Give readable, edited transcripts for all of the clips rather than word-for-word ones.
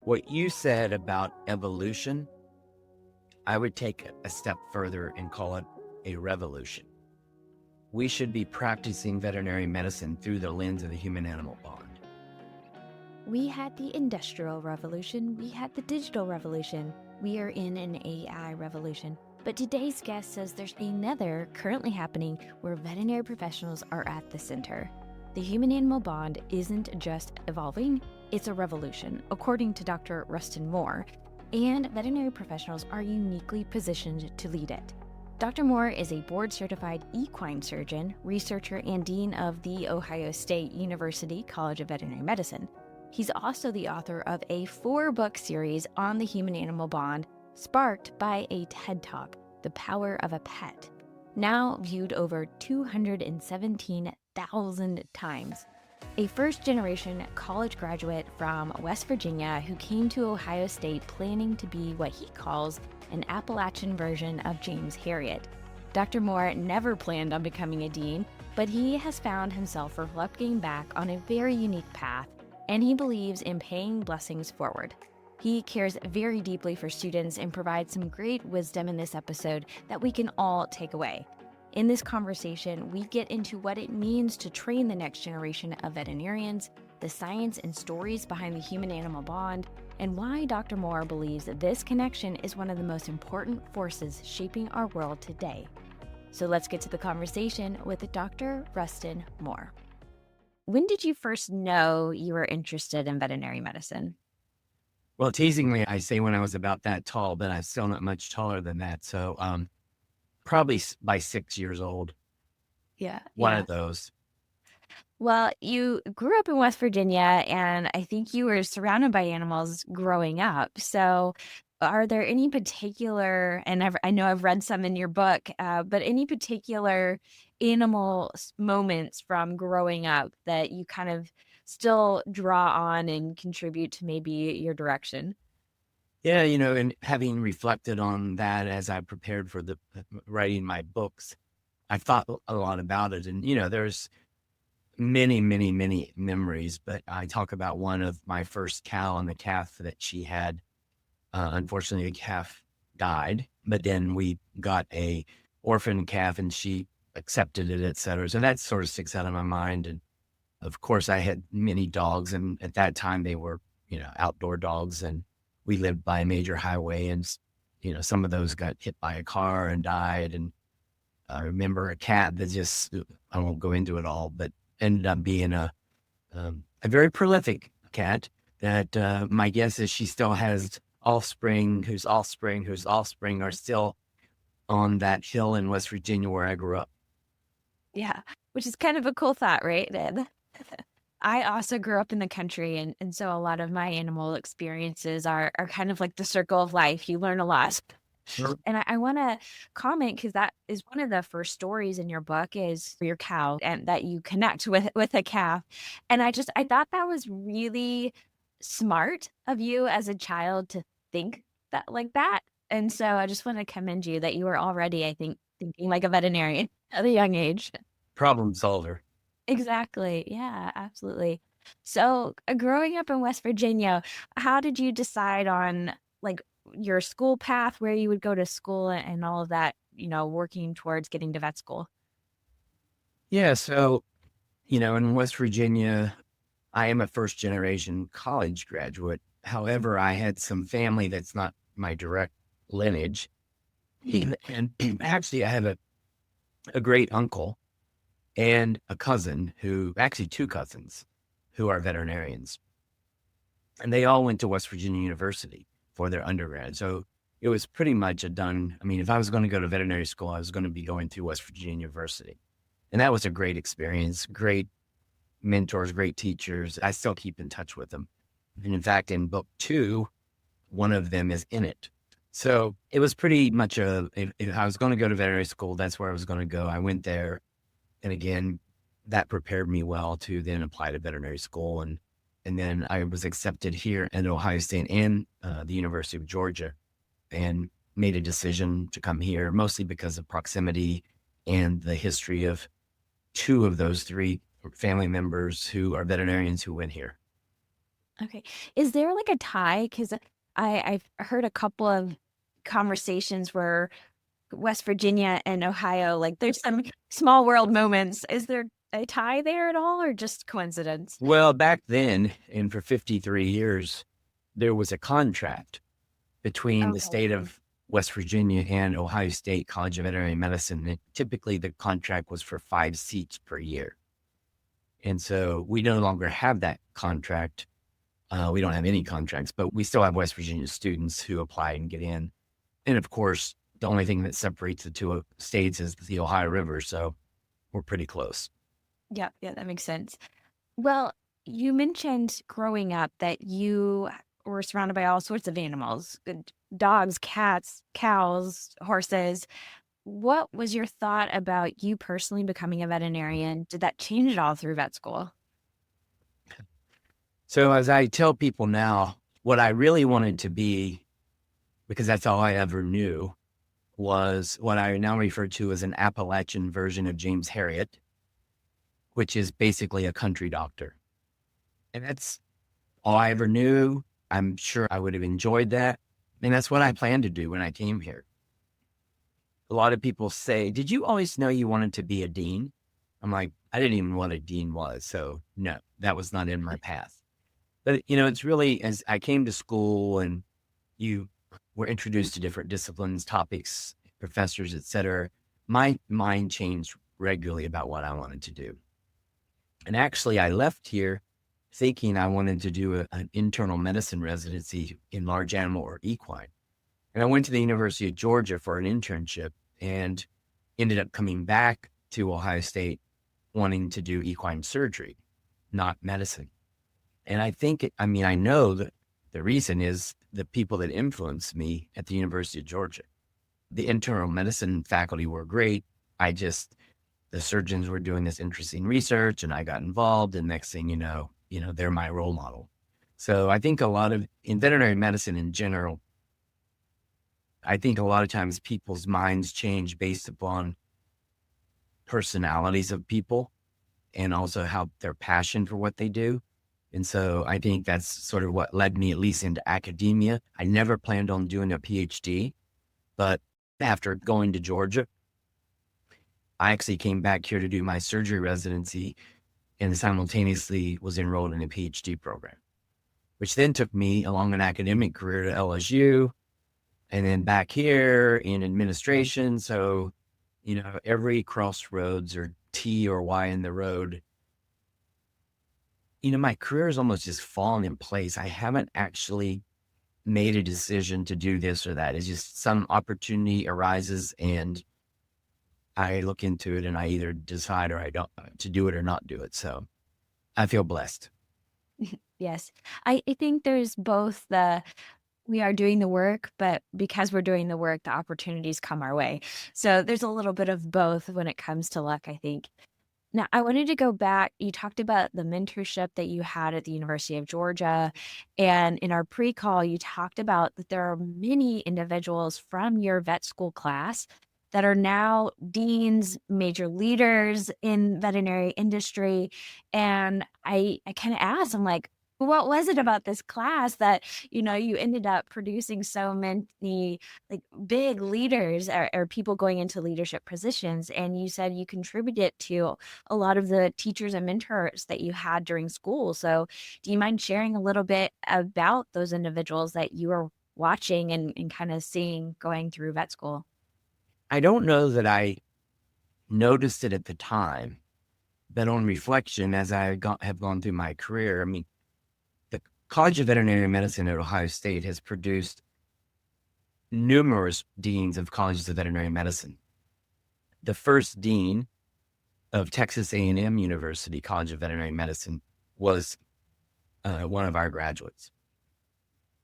What you said about evolution, I would take a step further and call it a revolution. We should be practicing veterinary medicine through the lens of the human-animal bond. We had the Industrial Revolution, we had the Digital Revolution, we are in an AI revolution. But today's guest says there's another currently happening where veterinary professionals are at the center. The human-animal bond isn't just evolving, it's a revolution, according to Dr. Rustin Moore, and veterinary professionals are uniquely positioned to lead it. Dr. Moore is a board-certified equine surgeon, researcher, and dean of the Ohio State University College of Veterinary Medicine. He's also the author of a 4-book series on the human-animal bond, sparked by a TED Talk, The Power of a Pet, now viewed over 217,000 times. A first-generation college graduate from West Virginia who came to Ohio State planning to be what he calls an Appalachian version of James Herriot. Dr. Moore never planned on becoming a dean, but he has found himself reflecting back on a very unique path, and he believes in paying blessings forward. He cares very deeply for students and provides some great wisdom in this episode that we can all take away. In this conversation, we get into what it means to train the next generation of veterinarians, the science and stories behind the human-animal bond, and why Dr. Moore believes that this connection is one of the most important forces shaping our world today. So let's get to the conversation with Dr. Rustin Moore. When did you first know you were interested in veterinary medicine? Well, teasingly, I say when I was about that tall, but I'm still not much taller than that. So probably by 6 years old, one of those. Well, you grew up in West Virginia, and I think you were surrounded by animals growing up. So are there any particular, and I know I've read some in your book, but any particular animal moments from growing up that you kind of still draw on and contribute to maybe your direction? Yeah, and having reflected on that as I prepared for the writing my books, I thought a lot about it. And, there's many, many, many memories, but I talk about one of my first cow and the calf that she had. Unfortunately, the calf died, but then we got a orphan calf and she accepted it, et cetera. So that sort of sticks out of my mind. And of course, I had many dogs, and at that time they were, outdoor dogs, and we lived by a major highway, and, some of those got hit by a car and died. And I remember a cat that just, I won't go into it all, but ended up being a very prolific cat that my guess is she still has offspring whose offspring are still on that hill in West Virginia where I grew up. Yeah, which is kind of a cool thought, right? I also grew up in the country, and so a lot of my animal experiences are kind of like the circle of life. You learn a lot. Sure. And I want to comment, because that is one of the first stories in your book is for your cow, and that you connect with a calf. And I thought that was really smart of you as a child to think that like that. And so I just want to commend you that you were already, I think, thinking like a veterinarian at a young age. Problem solver. Exactly. Yeah, absolutely. So growing up in West Virginia, how did you decide on like your school path, where you would go to school and all of that, working towards getting to vet school? Yeah. So, in West Virginia, I am a first generation college graduate. However, I had some family that's not my direct lineage. And actually, I have a great uncle and a cousin actually 2 cousins who are veterinarians. And they all went to West Virginia University for their undergrad. So it was pretty much if I was going to go to veterinary school, I was going to be going through West Virginia University. And that was a great experience, great mentors, great teachers. I still keep in touch with them. And in fact, in book 2, one of them is in it. So it was pretty much if I was going to go to veterinary school, that's where I was going to go. I went there. And again, that prepared me well to then apply to veterinary school. And then I was accepted here at Ohio State and the University of Georgia, and made a decision to come here, mostly because of proximity and the history of 2 of those 3 family members who are veterinarians who went here. Okay. Is there like a tie? Because I've heard a couple of conversations where West Virginia and Ohio, like there's some small world moments. Is there a tie there at all or just coincidence? Well, back then, and for 53 years, there was a contract between the Okay. state of West Virginia and Ohio State College of Veterinary Medicine. And typically, the contract was for 5 seats per year. And so we no longer have that contract. We don't have any contracts, but we still have West Virginia students who apply and get in. And of course, the only thing that separates the two states is the Ohio River. So we're pretty close. Yeah, yeah, that makes sense. Well, you mentioned growing up that you were surrounded by all sorts of animals, dogs, cats, cows, horses. What was your thought about you personally becoming a veterinarian? Did that change at all through vet school? So as I tell people now, what I really wanted to be, because that's all I ever knew, was what I now refer to as an Appalachian version of James Harriet, which is basically a country doctor. And that's all I ever knew. I'm sure I would have enjoyed that. And that's what I planned to do when I came here. A lot of people say, did you always know you wanted to be a dean? I'm like, I didn't even know what a dean was. So no, that was not in my path. But, it's really as I came to school and you were introduced to different disciplines, topics, professors, et cetera, my mind changed regularly about what I wanted to do. And actually, I left here thinking I wanted to do an internal medicine residency in large animal or equine. And I went to the University of Georgia for an internship and ended up coming back to Ohio State wanting to do equine surgery, not medicine. And I know that the reason is the people that influenced me at the University of Georgia. The internal medicine faculty were great. The surgeons were doing this interesting research and I got involved. And next thing you know, they're my role model. So I think in veterinary medicine in general, I think a lot of times people's minds change based upon personalities of people and also how their passion for what they do. And so I think that's sort of what led me at least into academia. I never planned on doing a PhD, but after going to Georgia, I actually came back here to do my surgery residency and simultaneously was enrolled in a PhD program, which then took me along an academic career to LSU and then back here in administration. So, every crossroads or T or Y in the road, my career has almost just fallen in place. I haven't actually made a decision to do this or that. It's just some opportunity arises and I look into it and I either decide or I don't to do it or not do it. So I feel blessed. Yes. I think there's both we are doing the work, but because we're doing the work, the opportunities come our way. So there's a little bit of both when it comes to luck, I think. Now, I wanted to go back. You talked about the mentorship that you had at the University of Georgia. And in our pre call, you talked about that there are many individuals from your vet school class that are now deans, major leaders in veterinary industry. And I kind of asked, I'm like, what was it about this class that, you ended up producing so many like big leaders or people going into leadership positions? And you said you contributed to a lot of the teachers and mentors that you had during school. So do you mind sharing a little bit about those individuals that you were watching and kind of seeing going through vet school? I don't know that I noticed it at the time, but on reflection, as have gone through my career, the College of Veterinary Medicine at Ohio State has produced numerous deans of colleges of veterinary medicine. The first dean of Texas A&M University College of Veterinary Medicine was one of our graduates.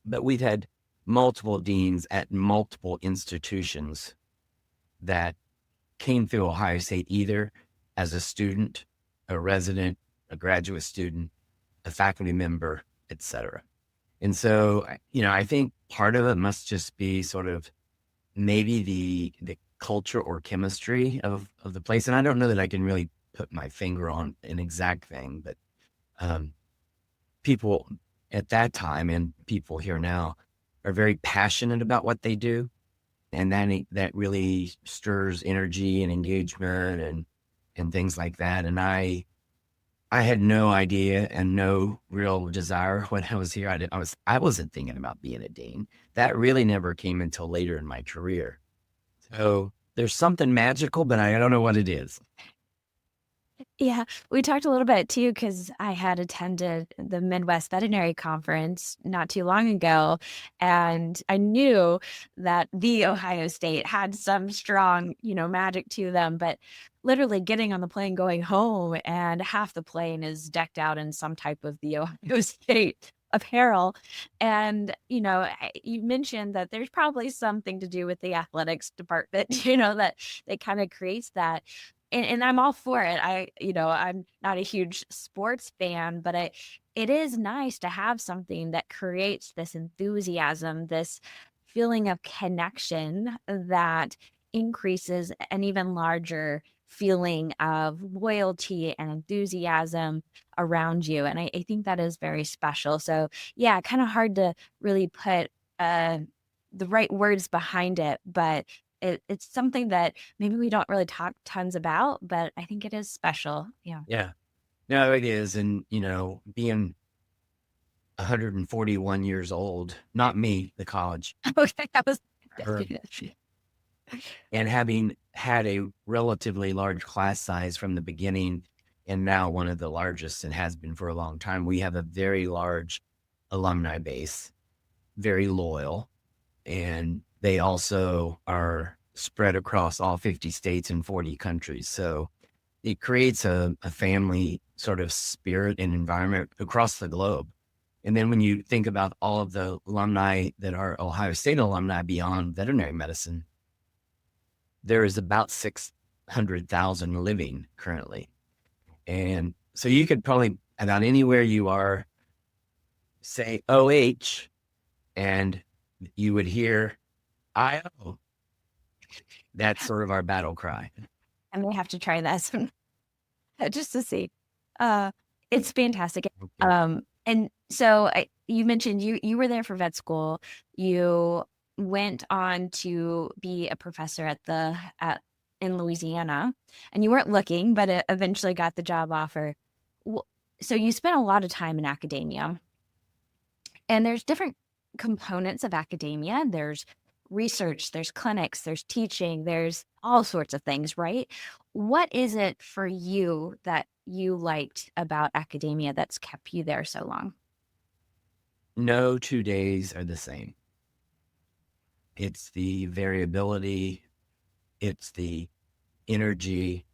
But we've had multiple deans at multiple institutions that came through Ohio State either as a student, a resident, a graduate student, a faculty member, etc. And so, I think part of it must just be sort of maybe the culture or chemistry of the place. And I don't know that I can really put my finger on an exact thing, but people at that time, and people here now, are very passionate about what they do. And that really stirs energy and engagement and things like that. And I had no idea and no real desire when I was here. I wasn't thinking about being a dean. That really never came until later in my career. So there's something magical, but I don't know what it is. Yeah, we talked a little bit too, because I had attended the Midwest Veterinary Conference not too long ago, and I knew that the Ohio State had some strong, magic to them. But literally getting on the plane going home, and half the plane is decked out in some type of the Ohio State apparel. And, you mentioned that there's probably something to do with the athletics department, that kind of creates that. And I'm all for it. I'm not a huge sports fan, but it is nice to have something that creates this enthusiasm, this feeling of connection that increases an even larger feeling of loyalty and enthusiasm around you. And I think that is very special. So yeah, kind of hard to really put uh, the right words behind it, but it's something that maybe we don't really talk tons about, but I think it is special. Yeah. Yeah. No, it is. And, being 141 years old, not me, the college, Okay, that was her, and having had a relatively large class size from the beginning, and now one of the largest and has been for a long time, we have a very large alumni base, very loyal, and they also are spread across all 50 states and 40 countries. So it creates a family sort of spirit and environment across the globe. And then when you think about all of the alumni that are Ohio State alumni beyond veterinary medicine, there is about 600,000 living currently. And so you could probably, about anywhere you are, say OH, and you would hear IO. That's sort of our battle cry. I may have to try that some just to see. Uh, it's fantastic. Okay. And so you mentioned you were there for vet school. You went on to be a professor in Louisiana, and you weren't looking, but eventually got the job offer. So you spent a lot of time in academia, and there's different components of academia. There's research, there's clinics, there's teaching, there's all sorts of things, right? What is it for you that you liked about academia that's kept you there so long? No 2 days are the same. It's the variability, it's the energy,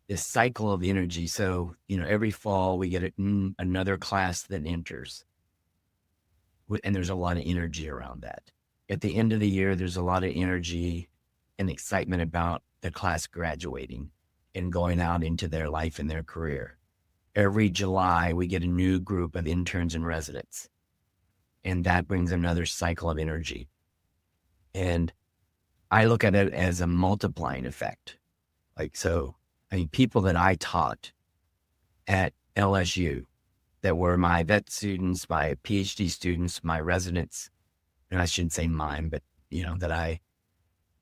this cycle of energy. So, every fall we get another class that enters, and there's a lot of energy around that. At the end of the year, there's a lot of energy and excitement about the class graduating and going out into their life and their career. Every July, we get a new group of interns and residents, and that brings another cycle of energy. And I look at it as a multiplying effect. People that I taught at LSU that were my vet students, my PhD students, my residents, and I shouldn't say mine, but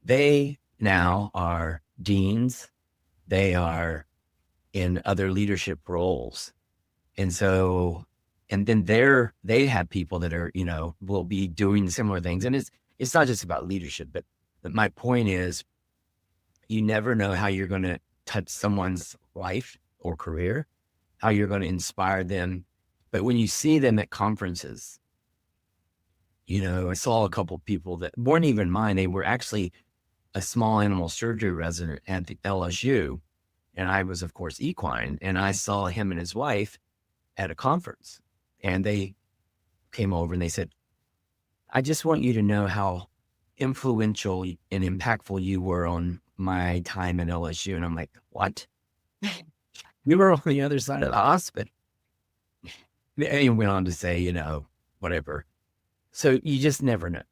they now are deans. They are in other leadership roles. And then they have people that are, will be doing similar things. And it's not just about leadership, but my point is you never know how you're going to touch someone's life or career, how you're going to inspire them. But when you see them at conferences, I saw a couple of people that weren't even mine. They were actually a small animal surgery resident at the LSU. And I was, of course, equine. And I saw him and his wife at a conference. And they came over and they said, I just want you to know how influential and impactful you were on my time at LSU. And I'm like, what? We were on the other side of the hospital. And he went on to say, whatever. So you just never know.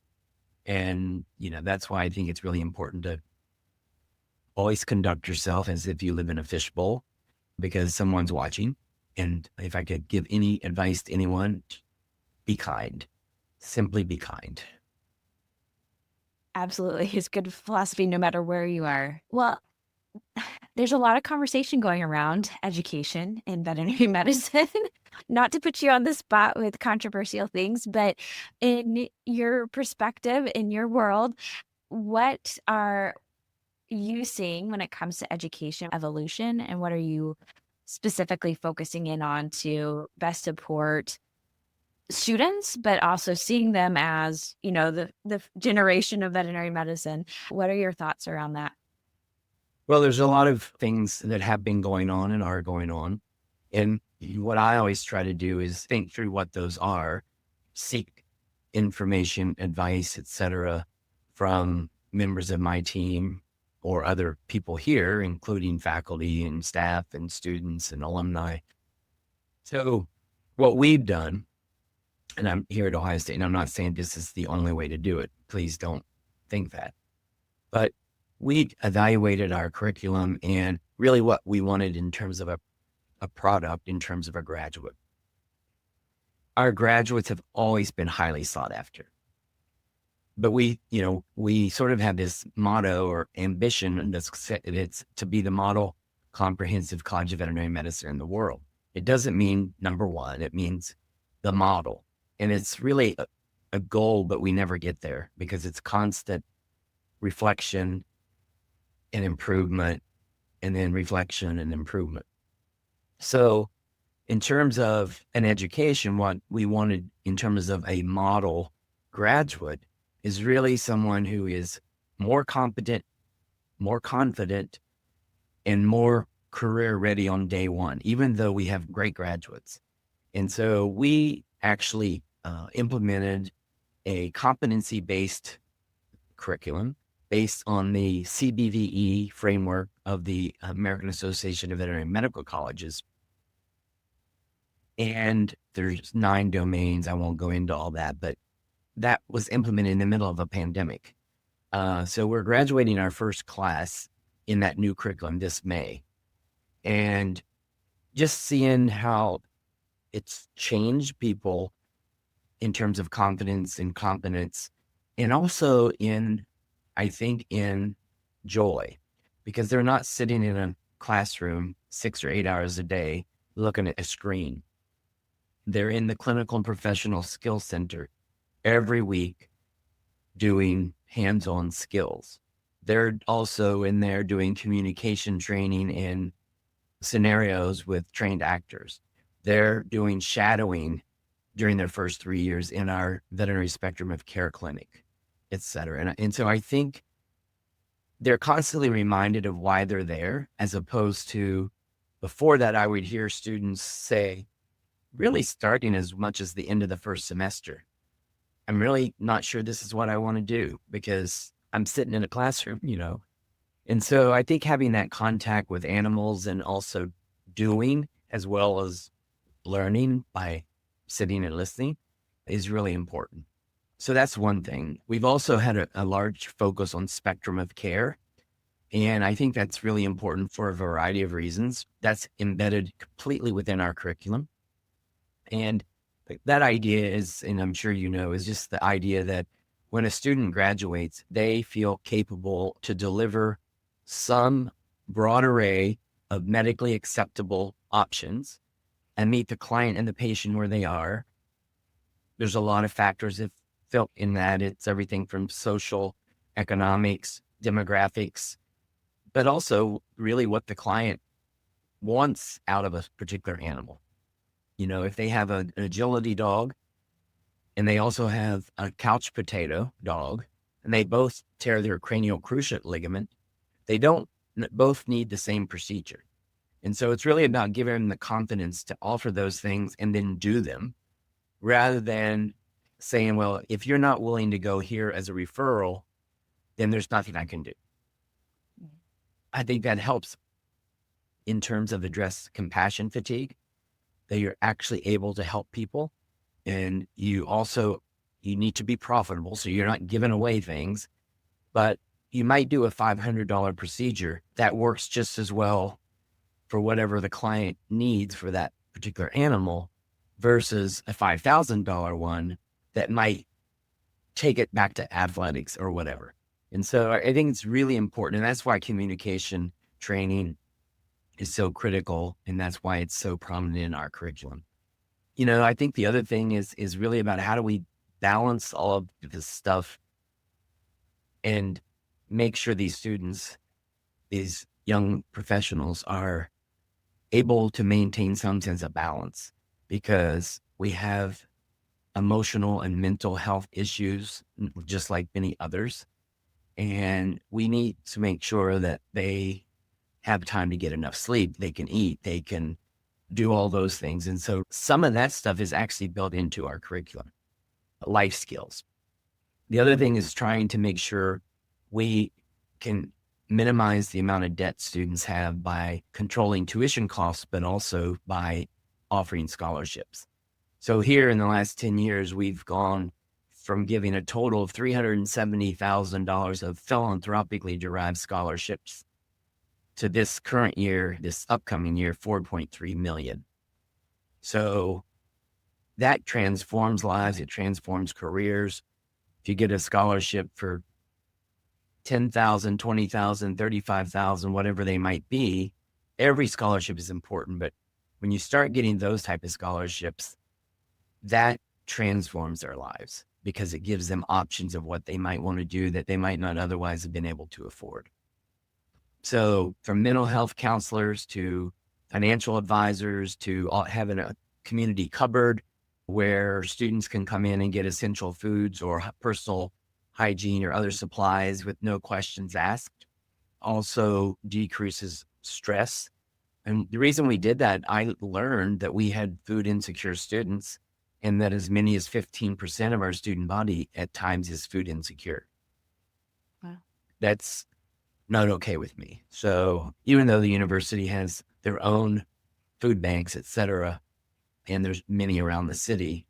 And, that's why I think it's really important to always conduct yourself as if you live in a fishbowl, because someone's watching. And if I could give any advice to anyone, be kind. Simply be kind. Absolutely. It's good philosophy no matter where you are. Well, there's a lot of conversation going around education in veterinary medicine. Not to put you on the spot with controversial things, but in your perspective, in your world, what are you seeing when it comes to education evolution, and what are you specifically focusing in on to best support students, but also seeing them as, the generation of veterinary medicine? What are your thoughts around that? Well, there's a lot of things that have been going on and are going on. And what I always try to do is think through what those are, seek information, advice, etc., from members of my team or other people here, including faculty and staff and students and alumni. So what we've done, and I'm here at Ohio State, and I'm not saying this is the only way to do it. Please don't think that. But we evaluated our curriculum and really what we wanted in terms of a product, in terms of a graduate. Our graduates have always been highly sought after. But we sort of have this motto or ambition, and it's to be the model comprehensive college of veterinary medicine in the world. It doesn't mean number one, it means the model. And it's really a goal, but we never get there because it's constant reflection and improvement, and then reflection and improvement. So in terms of an education, what we wanted in terms of a model graduate is really someone who is more competent, more confident, and more career ready on day one, even though we have great graduates. And so we actually implemented a competency-based curriculum based on the CBVE framework of the American Association of Veterinary Medical Colleges. And there's 9 domains. I won't go into all that, but that was implemented in the middle of a pandemic. So we're graduating our first class in that new curriculum this May. And just seeing how it's changed people in terms of confidence and competence, and also I think in joy, because they're not sitting in a classroom 6 or 8 hours a day looking at a screen. They're in the clinical and professional skills center every week doing hands-on skills. They're also in there doing communication training in scenarios with trained actors. They're doing shadowing during their first 3 years in our veterinary spectrum of care clinic, et cetera. And so I think they're constantly reminded of why they're there, as opposed to before that, I would hear students say, really starting as much as the end of the first semester, I'm really not sure this is what I want to do because I'm sitting in a classroom, And so I think having that contact with animals and also doing as well as learning by sitting and listening is really important. So that's one thing. We've also had a large focus on spectrum of care. And I think that's really important for a variety of reasons. That's embedded completely within our curriculum. And that idea is, and I'm sure is just the idea that when a student graduates, they feel capable to deliver some broad array of medically acceptable options and meet the client and the patient where they are. There's a lot of factors that fit in that. It's everything from social, economics, demographics, but also really what the client wants out of a particular animal. If they have an agility dog and they also have a couch potato dog and they both tear their cranial cruciate ligament, they don't both need the same procedure. And so it's really about giving them the confidence to offer those things and then do them, rather than saying, well, if you're not willing to go here as a referral, then there's nothing I can do. I think that helps in terms of address compassion fatigue, that you're actually able to help people. And you need to be profitable, so you're not giving away things, but you might do a $500 procedure that works just as well for whatever the client needs for that particular animal. versus a $5,000 one that might take it back to athletics or whatever. And so I think it's really important. And that's why communication training is so critical. And that's why it's so prominent in our curriculum. I think the other thing is really about how do we balance all of this stuff and make sure these students, these young professionals, are able to maintain some sense of balance, because we have emotional and mental health issues just like many others. And we need to make sure that they have time to get enough sleep, they can eat, they can do all those things. And so some of that stuff is actually built into our curriculum, life skills. The other thing is trying to make sure we can minimize the amount of debt students have by controlling tuition costs, but also by offering scholarships. So here in the last 10 years, we've gone from giving a total of $370,000 of philanthropically derived scholarships to this current year, this upcoming year, $4.3 million. So that transforms lives. It transforms careers. If you get a scholarship for $10,000, $20,000, $35,000, whatever they might be, every scholarship is important. But when you start getting those type of scholarships, that transforms their lives, because it gives them options of what they might want to do that they might not otherwise have been able to afford. So from mental health counselors to financial advisors to having a community cupboard where students can come in and get essential foods or personal hygiene or other supplies with no questions asked, also decreases stress. And the reason we did that, I learned that we had food insecure students, and that as many as 15% of our student body at times is food insecure. Wow. That's not okay with me. So even though the university has their own food banks, et cetera, and there's many around the city,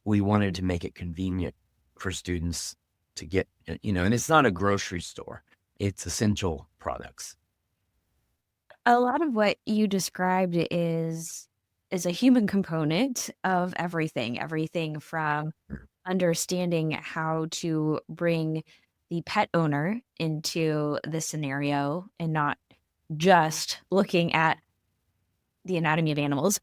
we wanted to make it convenient for students to get, and it's not a grocery store, it's essential products. A lot of what you described is a human component of everything from understanding how to bring the pet owner into the scenario and not just looking at the anatomy of animals,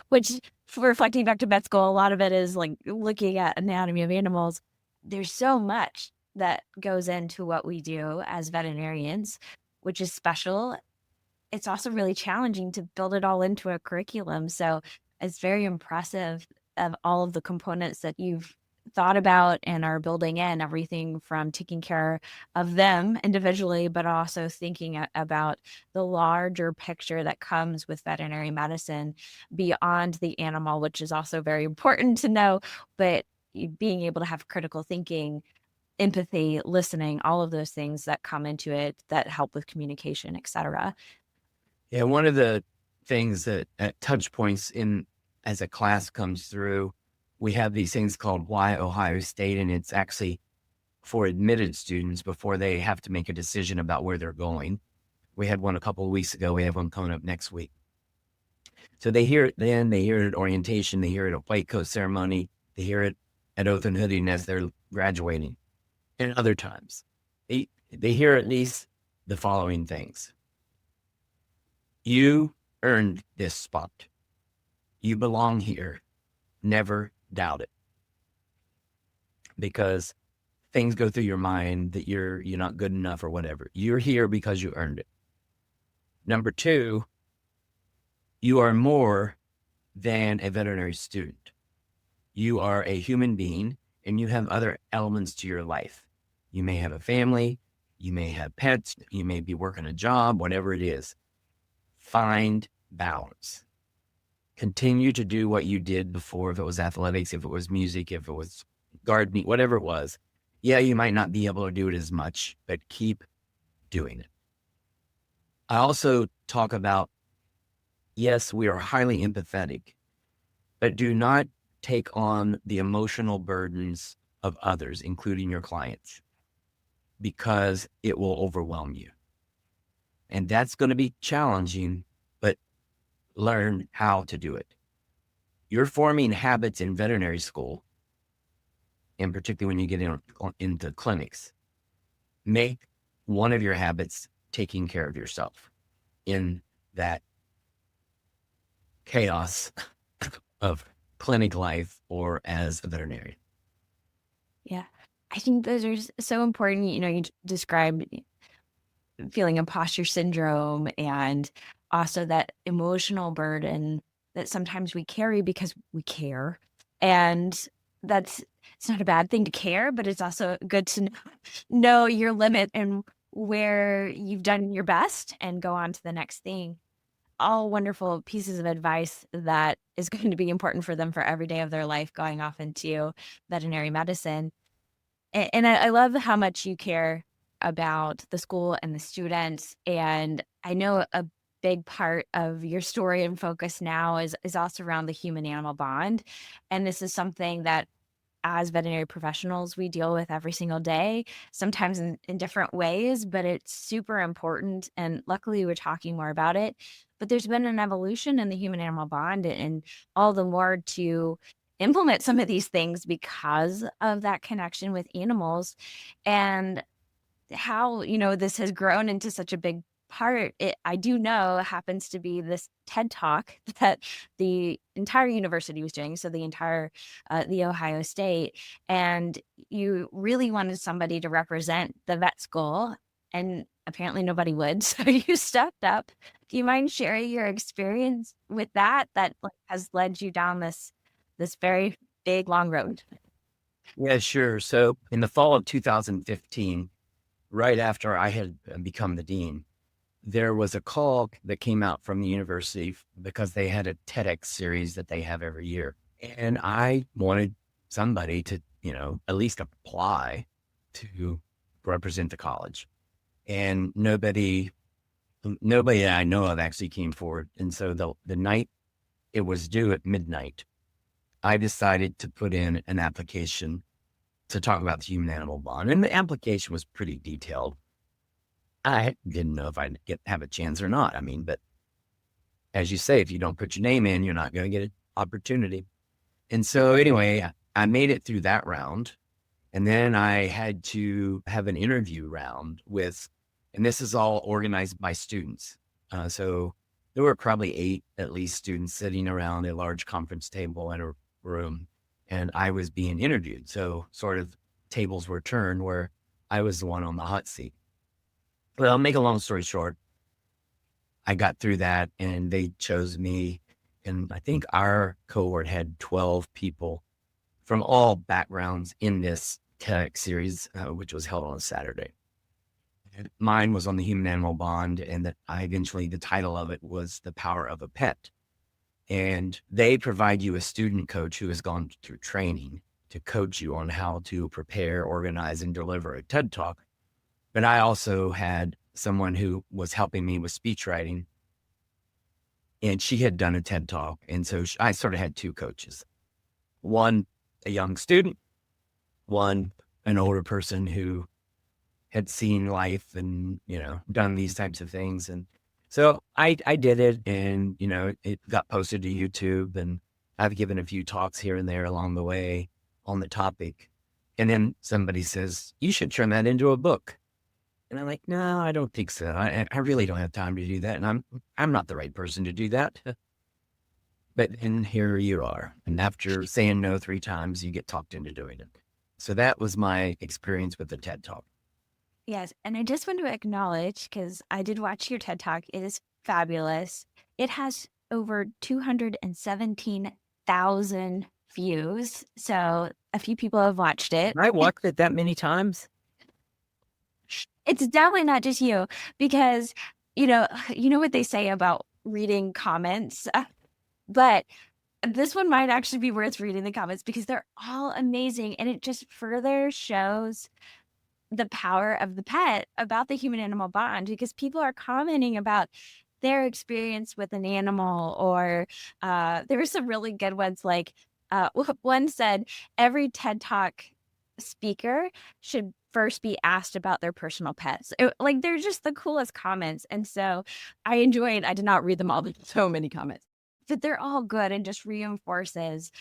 which, for reflecting back to vet school, a lot of it is like looking at anatomy of animals. There's so much that goes into what we do as veterinarians, which is special. It's also really challenging to build it all into a curriculum. So it's very impressive of all of the components that you've thought about and are building in, everything from taking care of them individually, but also thinking about the larger picture that comes with veterinary medicine beyond the animal, which is also very important to know, but being able to have critical thinking, empathy, listening, all of those things that come into it that help with communication, et cetera. Yeah, one of the things that at touch points as a class comes through, we have these things called Why Ohio State, and it's actually for admitted students before they have to make a decision about where they're going. We had one a couple of weeks ago. We have one coming up next week. So they hear it then, they hear it at orientation, they hear it at white coat ceremony, they hear it at oath and hooding as they're graduating. And other times, they hear at least the following things. You earned this spot. You belong here. Never doubt it. Because things go through your mind that you're not good enough or whatever. You're here because you earned it. Number two, you are more than a veterinary student. You are a human being, and you have other elements to your life. You may have a family, you may have pets, you may be working a job, whatever it is. Find balance. Continue to do what you did before, if it was athletics, if it was music, if it was gardening, whatever it was. Yeah, you might not be able to do it as much, but keep doing it. I also talk about, yes, we are highly empathetic, but do not take on the emotional burdens of others, including your clients, because it will overwhelm you. And that's going to be challenging, but learn how to do it. you're forming habits in veterinary school, and particularly when you get into clinics, make one of your habits taking care of yourself in that chaos of clinic life or as a veterinarian. Yeah. I think those are so important. You described feeling imposter syndrome and also that emotional burden that sometimes we carry because we care. And that's it's not a bad thing to care, but it's also good to know your limit and where you've done your best and go on to the next thing. All wonderful pieces of advice that is going to be important for them for every day of their life going off into veterinary medicine. And I love how much you care about the school and the students. And I know a big part of your story and focus now is also around the human animal bond. And this is something that as veterinary professionals we deal with every single day, sometimes in different ways, but it's super important. And luckily we're talking more about it. But there's been an evolution in the human animal bond, and all the more to implement some of these things because of that connection with animals. And how, this has grown into such a big part, I do know happens to be this TED Talk that the entire university was doing, so the Ohio State, and you really wanted somebody to represent the vet school, and apparently nobody would, so you stepped up. Do you mind sharing your experience with that like, has led you down this very big, long road? Yeah, sure. So in the fall of 2015, right after I had become the dean, there was a call that came out from the university because they had a TEDx series that they have every year. And I wanted somebody to, at least apply to represent the college. And nobody that I know of actually came forward. And so the night it was due at midnight, I decided to put in an application to talk about the human animal bond. And the application was pretty detailed. I didn't know if I'd have a chance or not. I mean, but as you say, if you don't put your name in, you're not going to get an opportunity. And so anyway, I made it through that round. And then I had to have an interview round and this is all organized by students. So there were probably 8 at least students sitting around a large conference table in a room, and I was being interviewed. So sort of tables were turned where I was the one on the hot seat. Well, make a long story short, I got through that and they chose me. And I think our cohort had 12 people from all backgrounds in this TEDx series, which was held on a Saturday. And mine was on the human animal bond, and that the title of it was The Power of a Pet. And they provide you a student coach who has gone through training to coach you on how to prepare, organize, and deliver a TED Talk. But I also had someone who was helping me with speech writing, and she had done a TED Talk. And so I sort of had 2 coaches, one, a young student, one, an older person who had seen life and, done these types of things. And so I did it, and, it got posted to YouTube, and I've given a few talks here and there along the way on the topic. And then somebody says, you should turn that into a book. And I'm like, no, I don't think so. I really don't have time to do that. And I'm not the right person to do that. But then here you are. And after saying no 3 times, you get talked into doing it. So that was my experience with the TED Talk. Yes, and I just want to acknowledge, because I did watch your TED Talk. It is fabulous. It has over 217,000 views, so a few people have watched it. I watched it that many times. It's definitely not just you, because you know what they say about reading comments, but this one might actually be worth reading the comments because they're all amazing, and it just further shows the power of the pet about the human animal bond, because people are commenting about their experience with an animal, or there were some really good ones. Like one said, every TED Talk speaker should first be asked about their personal pets. Like, they're just the coolest comments. And so I did not read them all, but so many comments. but they're all good and just reinforces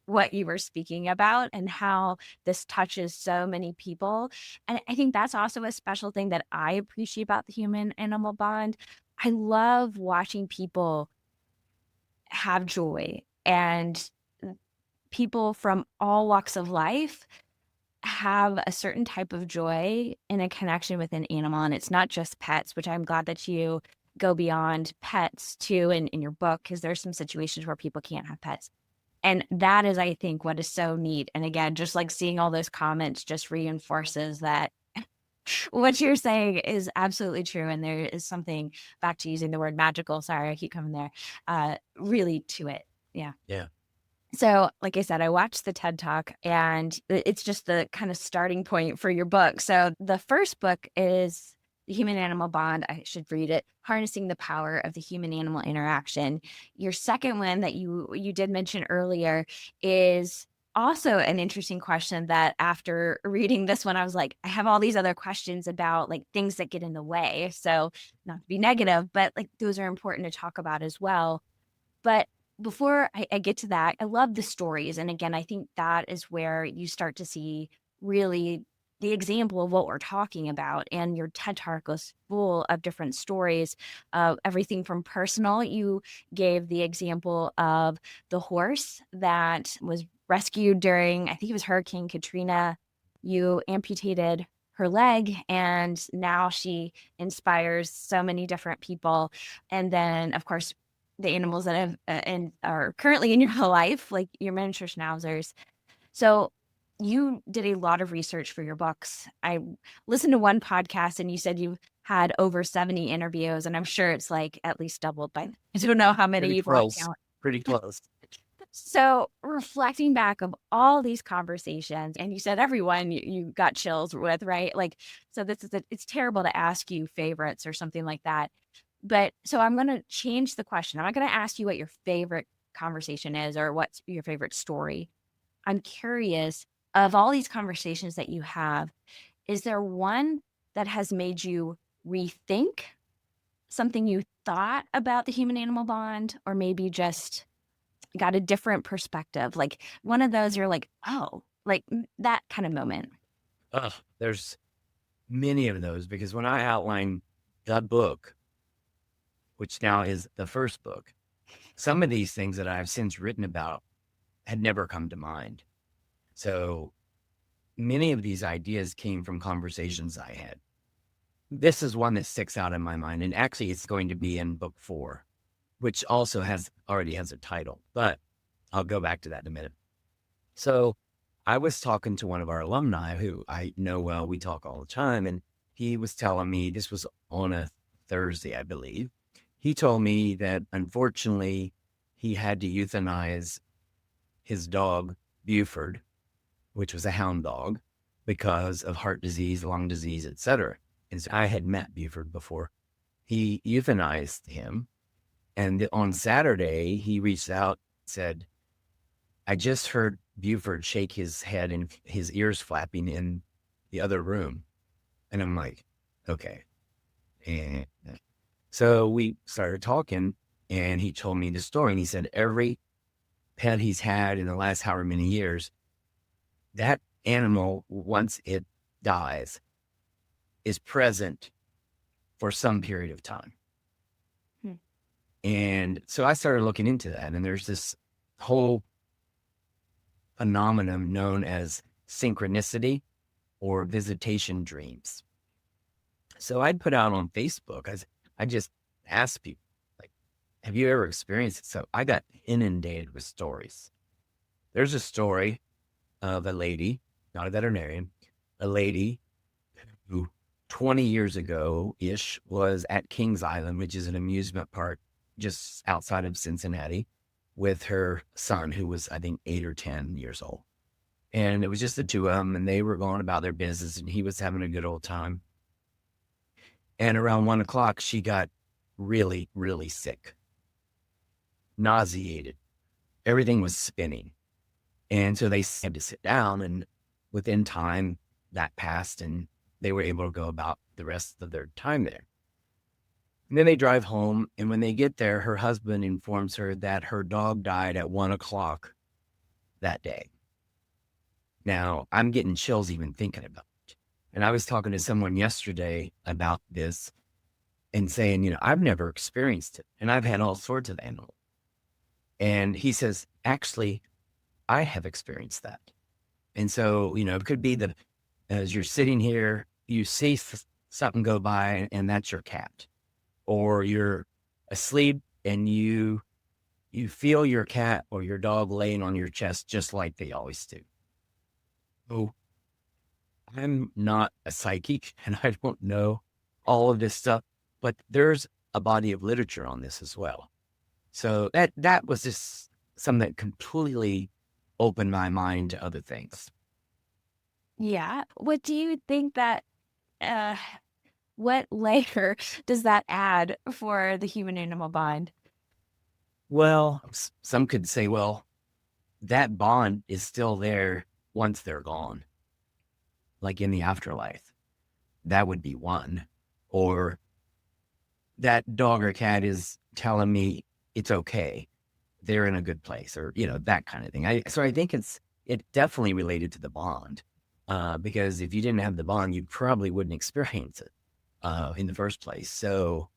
what you were speaking about and how this touches so many people. And I think that's also a special thing that I appreciate about the human animal bond. I love watching people have joy and people from all walks of life have a certain type of joy in a connection with an animal. And it's not just pets, which I'm glad that you go beyond pets too in your book, because there's some situations where people can't have pets. And that is, I think, what is so neat. And again, just like seeing all those comments just reinforces that what you're saying is absolutely true. And there is something, back to using the word magical, sorry, I keep coming there, really to it. Yeah. Yeah. So, like I said, I watched the TED Talk and it's just the kind of starting point for your book. So, the first book is The Human Animal Bond. I should read it, Harnessing the Power of the Human Animal Interaction. Your second one that you did mention earlier is also an interesting question that after reading this one, I was like, I have all these other questions about like things that get in the way. So, not to be negative, but like those are important to talk about as well. But before I get to that, I love the stories. And again, I think that is where you start to see really the example of what we're talking about. And your TED Talk was full of different stories, everything from personal. You gave the example of the horse that was rescued during, I think it was Hurricane Katrina. You amputated her leg, and now she inspires so many different people. And then, of course, the animals that have and are currently in your life, like your miniature schnauzers. So you did a lot of research for your books. I listened to one podcast and you said you had over 70 interviews, and I'm sure it's like at least doubled by I don't know how many Pretty you've lost close. count. Pretty close. So reflecting back of all these conversations, and you said everyone you got chills with, right? Like, so this is it's terrible to ask you favorites or something like that. But so I'm going to change the question. I'm not going to ask you what your favorite conversation is or what's your favorite story. I'm curious, of all these conversations that you have, is there one that has made you rethink something you thought about the human animal bond, or maybe just got a different perspective? Like one of those you're like, oh, like that kind of moment. There's many of those because when I outline the book, which now is the first book, some of these things that I've since written about had never come to mind. So many of these ideas came from conversations I had. This is one that sticks out in my mind, and actually it's going to be in book 4, which also already has a title, but I'll go back to that in a minute. So I was talking to one of our alumni who I know well, we talk all the time, and he was telling me, this was on a Thursday, I believe. He told me that unfortunately he had to euthanize his dog, Buford, which was a hound dog, because of heart disease, lung disease, etc. And so I had met Buford before. He euthanized him. And on Saturday, he reached out, said, I just heard Buford shake his head and his ears flapping in the other room. And I'm like, okay. And so we started talking, and he told me the story. And he said, every pet he's had in the last however many years, that animal, once it dies, is present for some period of time. Hmm. And so I started looking into that, and there's this whole phenomenon known as synchronicity or visitation dreams. So I'd put out on Facebook, I just asked people, like, have you ever experienced it? So I got inundated with stories. There's a story of a lady, not a veterinarian, a lady who 20 years ago-ish was at Kings Island, which is an amusement park just outside of Cincinnati, with her son, who was, I think, 8 or 10 years old. And it was just the two of them, and they were going about their business, and he was having a good old time. And around 1 o'clock, she got really, really sick, nauseated. Everything was spinning. And so they had to sit down, and within time that passed, and they were able to go about the rest of their time there. And then they drive home. And when they get there, her husband informs her that her dog died at 1 o'clock that day. Now, I'm getting chills even thinking about it. And I was talking to someone yesterday about this and saying, I've never experienced it. And I've had all sorts of animals. And he says, actually, I have experienced that. And so, it could be that as you're sitting here, you see something go by and that's your cat, or you're asleep and you feel your cat or your dog laying on your chest just like they always do. Oh, I'm not a psychic and I don't know all of this stuff, but there's a body of literature on this as well. So that was just something that completely opened my mind to other things. Yeah. What do you think that, uh, what layer does that add for the human animal bond? Well, some could say, well, that bond is still there once they're gone, like in the afterlife. That would be one. Or that dog or cat is telling me it's okay. They're in a good place, or, that kind of thing. So I think it definitely related to the bond. Because if you didn't have the bond, you probably wouldn't experience it in the first place. So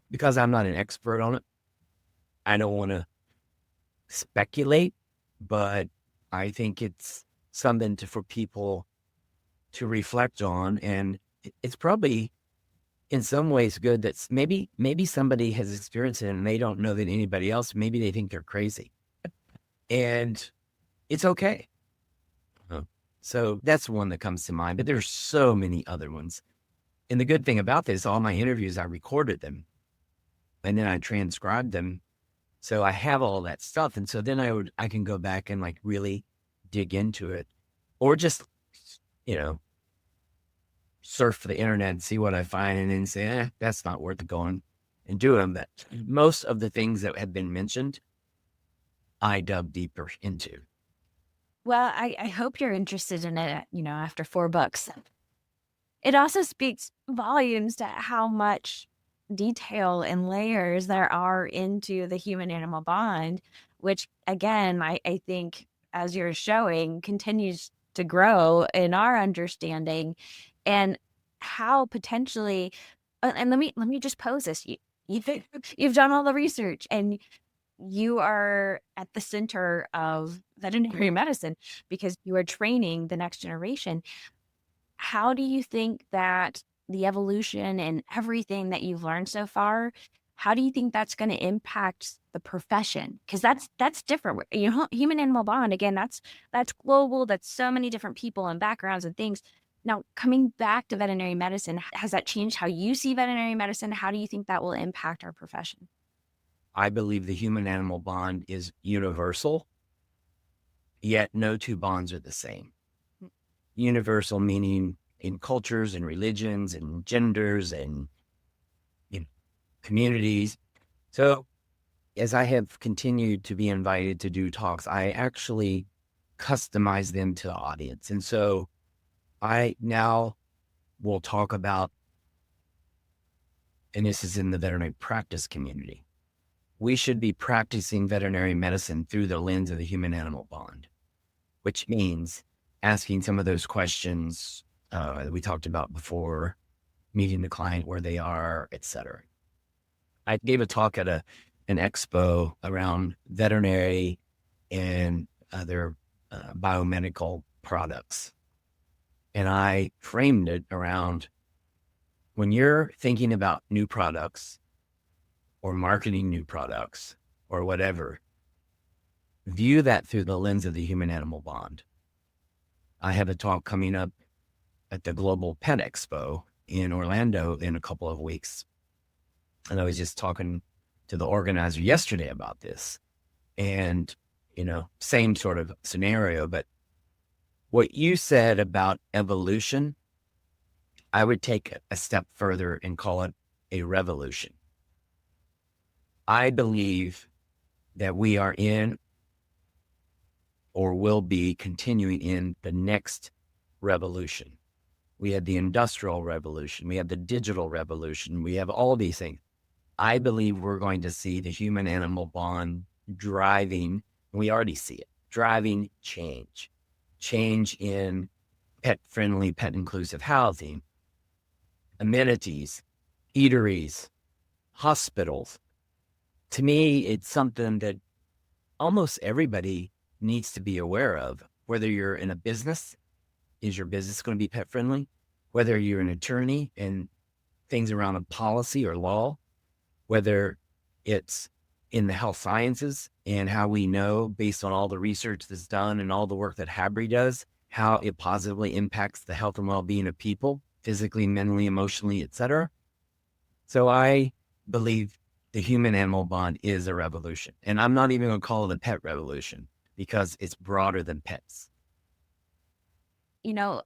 because I'm not an expert on it, I don't want to speculate, but I think it's something for people to reflect on. And it's probably in some ways good that maybe somebody has experienced it and they don't know that anybody else, maybe they think they're crazy, and it's okay. So that's one that comes to mind, but there's so many other ones. And the good thing about this, all my interviews, I recorded them and then I transcribed them. So I have all that stuff. And so then I can go back and like really dig into it, or just, surf the internet and see what I find and then say, that's not worth going and do them. But most of the things that have been mentioned, I dug deeper into. Well, I hope you're interested in it, after 4 books. It also speaks volumes to how much detail and layers there are into the human animal bond, which again, I think as you're showing continues to grow in our understanding, and how potentially, and let me just pose this. You've, you've done all the research and you are at the center of veterinary medicine because you are training the next generation. How do you think that the evolution and everything that you've learned so far, how do you think that's going to impact the profession? Because that's different. Human animal bond, again, that's global. That's so many different people and backgrounds and things. Now, coming back to veterinary medicine, has that changed how you see veterinary medicine? How do you think that will impact our profession? I believe the human animal bond is universal, yet no two bonds are the same. Universal meaning in cultures and religions and genders and communities. So as I have continued to be invited to do talks, I actually customize them to the audience. And so I now will talk about, and this is in the veterinary practice community, we should be practicing veterinary medicine through the lens of the human animal bond, which means asking some of those questions that we talked about before, meeting the client where they are, et cetera. I gave a talk at an expo around veterinary and other biomedical products. And I framed it around, when you're thinking about new products or marketing new products or whatever, view that through the lens of the human animal bond. I have a talk coming up at the Global Pet Expo in Orlando in a couple of weeks. And I was just talking to the organizer yesterday about this, and, same sort of scenario, but what you said about evolution, I would take a step further and call it a revolution. I believe that we are in, or will be continuing in, the next revolution. We had the industrial revolution. We have the digital revolution. We have all these things. I believe we're going to see the human animal bond driving, and we already see it, driving change in pet friendly, pet inclusive housing, amenities, eateries, hospitals. To me, it's something that almost everybody needs to be aware of. Whether you're in a business, is your business going to be pet friendly? Whether you're an attorney and things around a policy or law, whether it's in the health sciences and how we know based on all the research that's done and all the work that Habry does, how it positively impacts the health and well-being of people, physically, mentally, emotionally, etc. So I believe the human animal bond is a revolution. And I'm not even going to call it a pet revolution because it's broader than pets.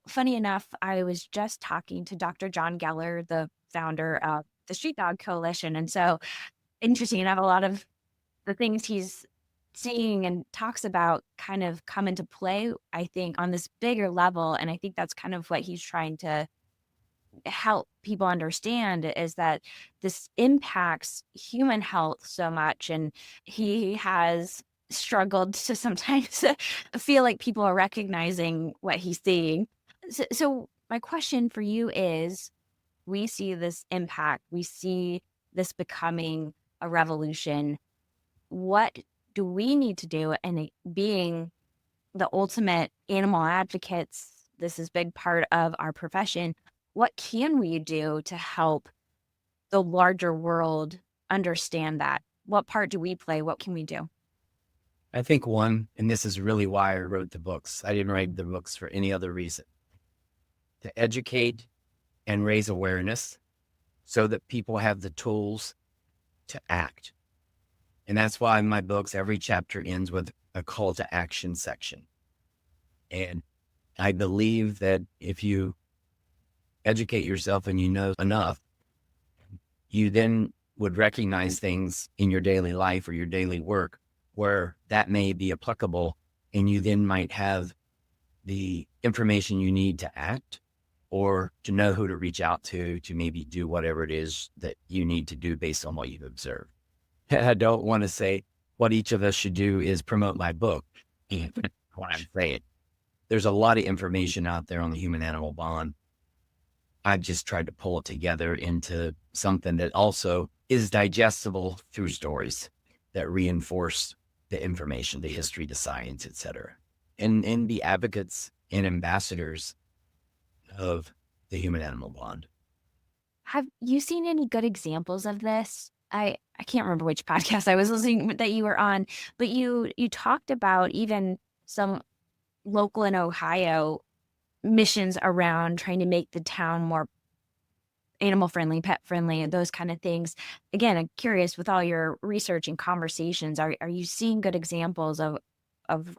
Funny enough, I was just talking to Dr. John Geller, the founder of the Street Dog Coalition. And so, interesting enough, a lot of the things he's seeing and talks about kind of come into play, I think, on this bigger level. And I think that's kind of what he's trying to help people understand is that this impacts human health so much. And he has struggled to sometimes feel like people are recognizing what he's seeing. So my question for you is, we see this impact, we see this becoming a revolution. What do we need to do? And being the ultimate animal advocates, this is a big part of our profession. What can we do to help the larger world understand that? What part do we play? What can we do? I think one, and this is really why I wrote the books. I didn't write the books for any other reason. To educate and raise awareness so that people have the tools to act. And that's why in my books, every chapter ends with a call to action section. And I believe that if you educate yourself and you know enough, you then would recognize things in your daily life or your daily work where that may be applicable. And you then might have the information you need to act or to know who to reach out to maybe do whatever it is that you need to do based on what you've observed. I don't want to say what each of us should do is promote my book. What I'm saying, there's a lot of information out there on the human animal bond. I've just tried to pull it together into something that also is digestible through stories that reinforce the information, the history, the science, etc. And be advocates and ambassadors of the human animal bond. Have you seen any good examples of this? I can't remember which podcast I was listening that you were on, but you talked about even some local in Ohio missions around trying to make the town more animal friendly, pet friendly, and those kind of things. Again, I'm curious with all your research and conversations, are you seeing good examples of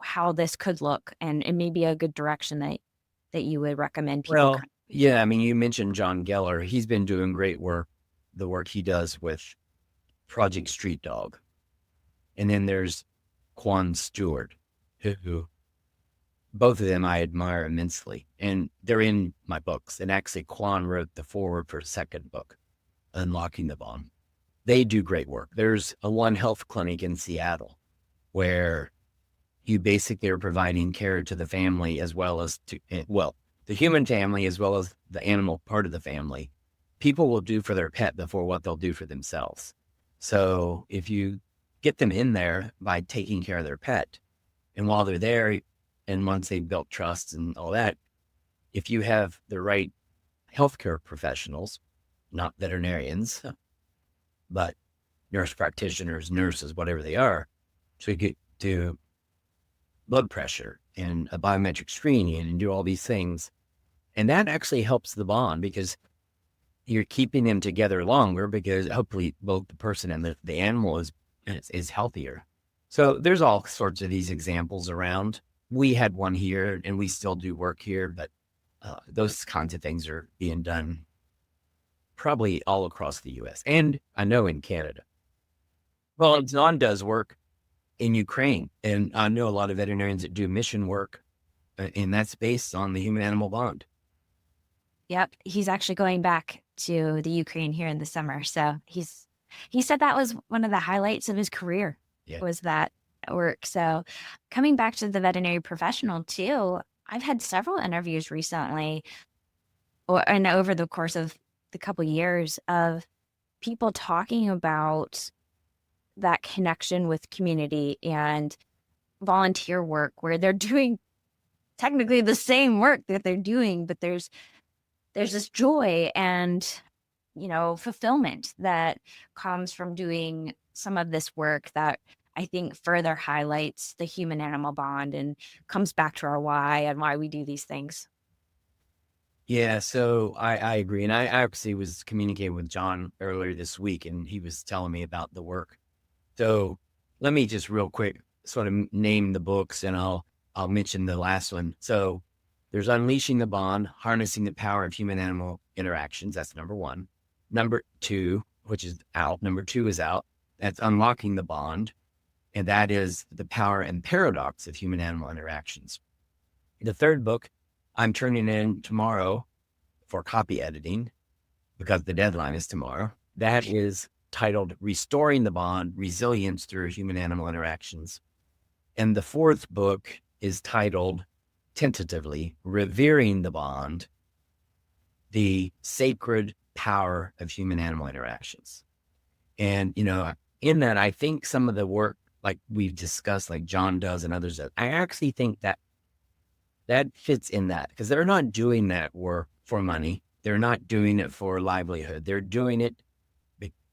how this could look and maybe a good direction that you would recommend people? Well, yeah, I mean, you mentioned John Geller. He's been doing great work, the work he does with Project Street Dog. And then there's Quan Stewart, who both of them I admire immensely. And they're in my books. And actually, Quan wrote the foreword for a second book, Unlocking the Bond. They do great work. There's a One Health clinic in Seattle where you basically are providing care to the family as well as to, well, the human family as well as the animal part of the family. People will do for their pet before what they'll do for themselves. So if you get them in there by taking care of their pet, and while they're there, and once they've built trust and all that, if you have the right healthcare professionals, not veterinarians, but nurse practitioners, nurses, whatever they are, to get to blood pressure and a biometric screening and do all these things. And that actually helps the bond because you're keeping them together longer because hopefully both the person and the animal is healthier. So there's all sorts of these examples around. We had one here and we still do work here, but those kinds of things are being done probably all across the US and I know in Canada. Well, John does work in Ukraine, and I know a lot of veterinarians that do mission work, and that's based on the human animal bond. Yep, he's actually going back to the Ukraine here in the summer, so he's He said that was one of the highlights of his career, Yeah. was that work. So coming back to the veterinary professional too, I've had several interviews recently and over the course of the couple years of people talking about that connection with community and volunteer work where they're doing technically the same work that they're doing, but there's this joy and fulfillment that comes from doing some of this work that I think further highlights the human animal bond and comes back to our why and why we do these things. Yeah, so I agree. And I actually was communicating with John earlier this week, and he was telling me about the work. So let me just real quick sort of name the books, and I'll mention the last one. So there's Unleashing the Bond, Harnessing the Power of Human Animal Interactions. That's number one. Number two, which is out. Number two is out. That's Unlocking the Bond. And that is The Power and Paradox of Human Animal Interactions. The third book I'm turning in tomorrow for copy editing because the deadline is tomorrow. That is titled Restoring the Bond, Resilience Through Human Animal Interactions. And the fourth book is titled, tentatively, Revering the Bond, The Sacred Power of Human Animal Interactions. And, in that, I think some of the work, like we've discussed, like John does and others, I actually think that fits in that because they're not doing that work for money. They're not doing it for livelihood. They're doing it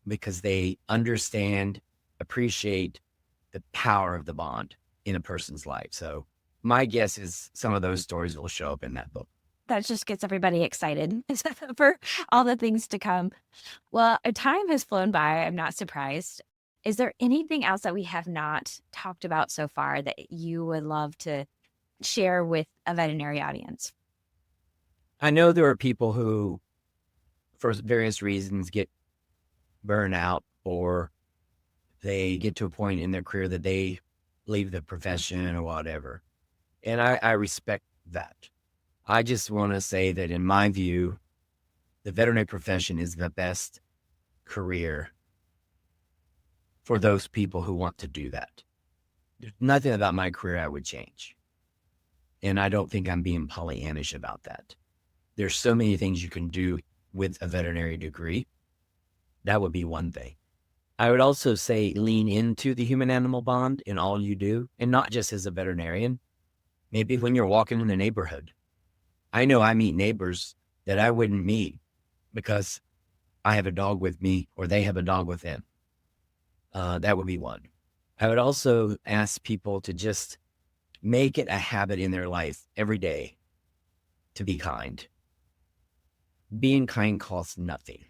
because they understand, appreciate the power of the bond in a person's life. So my guess is some of those stories will show up in that book. That just gets everybody excited for all the things to come. Well, our time has flown by. I'm not surprised. Is there anything else that we have not talked about so far that you would love to share with a veterinary audience? I know there are people who, for various reasons, get burned out or they get to a point in their career that they leave the profession or whatever. And I respect that. I just want to say that in my view, the veterinary profession is the best career for those people who want to do that. There's nothing about my career I would change. And I don't think I'm being Pollyannish about that. There's so many things you can do with a veterinary degree. That would be one thing. I would also say lean into the human animal bond in all you do, and not just as a veterinarian. Maybe when you're walking in the neighborhood. I know I meet neighbors that I wouldn't meet because I have a dog with me or they have a dog with them. That would be one. I would also ask people to just make it a habit in their life every day to be kind. Being kind costs nothing.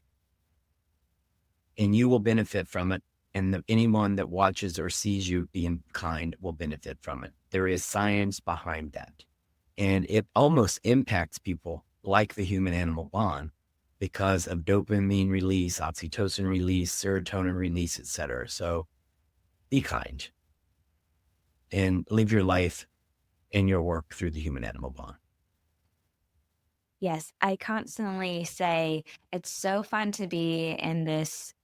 And you will benefit from it. And anyone that watches or sees you being kind will benefit from it. There is science behind that. And it almost impacts people like the human animal bond because of dopamine release, oxytocin release, serotonin release, etc. So be kind and live your life and your work through the human animal bond. Yes, I constantly say it's so fun to be in this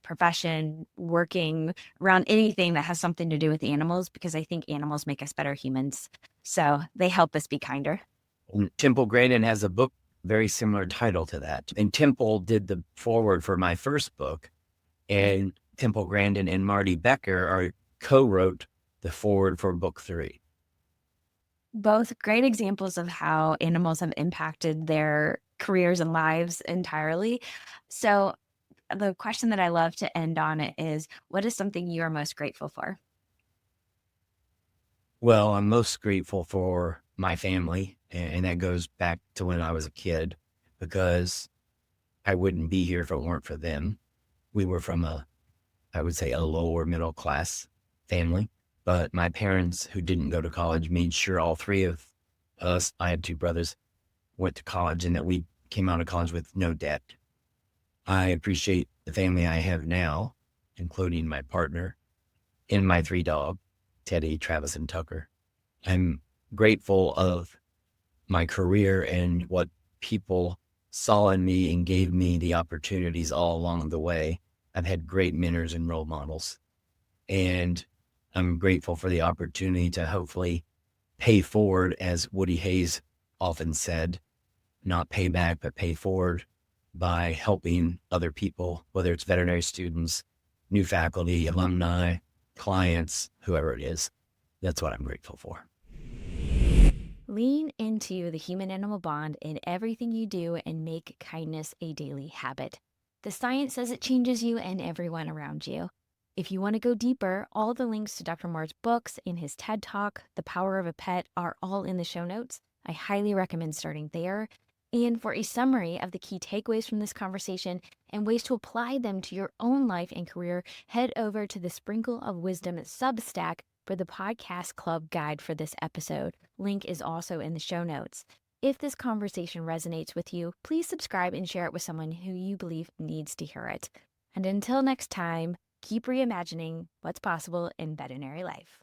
profession working around anything that has something to do with animals because I think animals make us better humans. So they help us be kinder. And Temple Grandin has a book, very similar title to that. And Temple did the foreword for my first book. And Temple Grandin and Marty Becker co-wrote the foreword for book 3. Both great examples of how animals have impacted their careers and lives entirely. So the question that I love to end on it is, what is something you are most grateful for? Well, I'm most grateful for my family. And that goes back to when I was a kid because I wouldn't be here if it weren't for them. We were from I would say a lower middle class family, but my parents who didn't go to college made sure all three of us, I had 2 brothers, went to college and that we came out of college with no debt. I appreciate the family I have now, including my partner and my 3 dogs, Teddy, Travis, and Tucker. I'm grateful of my career and what people saw in me and gave me the opportunities all along the way. I've had great mentors and role models. And I'm grateful for the opportunity to hopefully pay forward, as Woody Hayes often said, not pay back, but pay forward by helping other people, whether it's veterinary students, new faculty, alumni, clients, whoever it is. That's what I'm grateful for. Lean into the human animal bond in everything you do and make kindness a daily habit. The science says it changes you and everyone around you. If you want to go deeper, all the links to Dr. Moore's books and his TED Talk, The Power of a Pet, are all in the show notes. I highly recommend starting there. And for a summary of the key takeaways from this conversation and ways to apply them to your own life and career, head over to the Sprinkle of Wisdom Substack for the podcast club guide for this episode. Link is also in the show notes. If this conversation resonates with you, please subscribe and share it with someone who you believe needs to hear it. And until next time, keep reimagining what's possible in veterinary life.